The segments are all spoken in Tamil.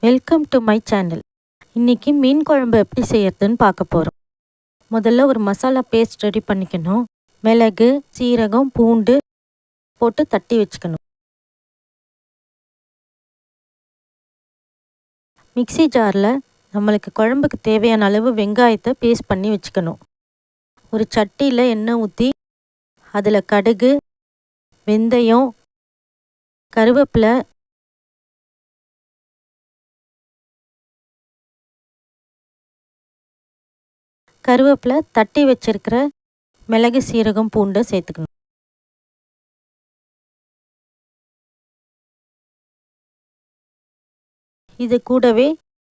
Welcome to my channel. இன்றைக்கி மீன் குழம்பு எப்படி செய்யறதுன்னு பார்க்க போகிறோம். முதல்ல ஒரு மசாலா பேஸ்ட் ரெடி பண்ணிக்கணும். மிளகு, சீரகம், பூண்டு போட்டு தட்டி வச்சுக்கணும். மிக்ஸி ஜாரில் நம்மளுக்கு குழம்புக்கு தேவையான அளவு வெங்காயத்தை பேஸ்ட் பண்ணி வச்சுக்கணும். ஒரு சட்டியில் எண்ணெய் ஊற்றி அதில் கடுகு, வெந்தயம், கருவேப்பிலை, தட்டி வச்சிருக்கிற மிளகு, சீரகம், பூண்டை சேர்த்துக்கணும். இது கூடவே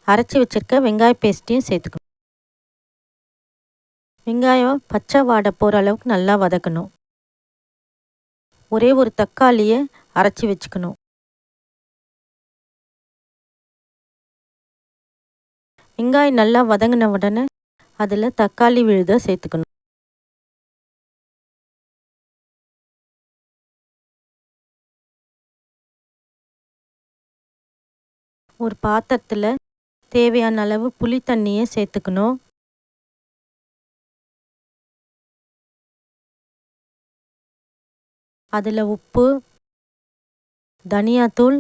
அரைச்சி வச்சிருக்க வெங்காய பேஸ்ட்டையும் சேர்த்துக்கணும். வெங்காயம் பச்சை வாடை போகிற அளவுக்கு நல்லா வதக்கணும். ஒரே ஒரு தக்காளியை அரைச்சி வச்சுக்கணும். வெங்காயம் நல்லா வதங்கின உடனே அதில் தக்காளி விழுதை சேர்த்துக்கணும். ஒரு பாத்திரத்தில் தேவையான அளவு புளி தண்ணியை சேர்த்துக்கணும். அதில் உப்பு, தனியாத்தூள்,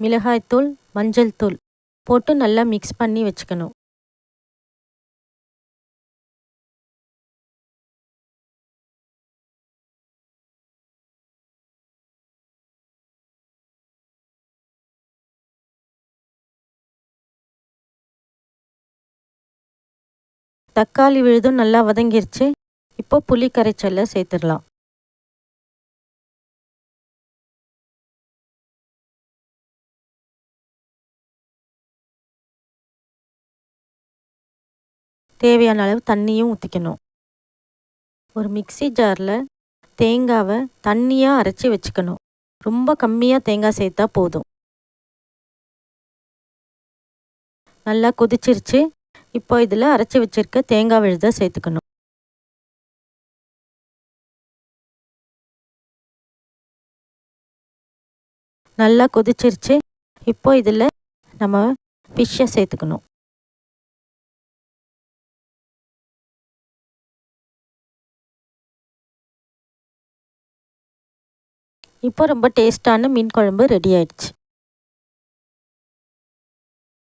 மிளகாய்த்தூள், மஞ்சள் தூள் போட்டு நல்லா மிக்ஸ் பண்ணி வச்சுக்கணும். தக்காளி விழுதும் நல்லா வதங்கிருச்சு. இப்போ புளி கரைச்சலை சேர்த்துடலாம். தேவையான அளவு தண்ணியும் ஊற்றிக்கணும். ஒரு மிக்ஸி ஜாரில் தேங்காவை தண்ணியாக அரைச்சி வச்சுக்கணும். ரொம்ப கம்மியாக தேங்காய் சேர்த்தா போதும். நல்லா கொதிச்சிருச்சு. இப்போ இதில் அரைச்சி வச்சிருக்க தேங்காய் விழுதை சேர்த்துக்கணும். நல்லா கொதிச்சிருச்சு. இப்போ இதில் நம்ம ஃபிஷ்ஷை சேர்த்துக்கணும். இப்போ ரொம்ப டேஸ்டான மீன் குழம்பு ரெடி ஆயிடுச்சு.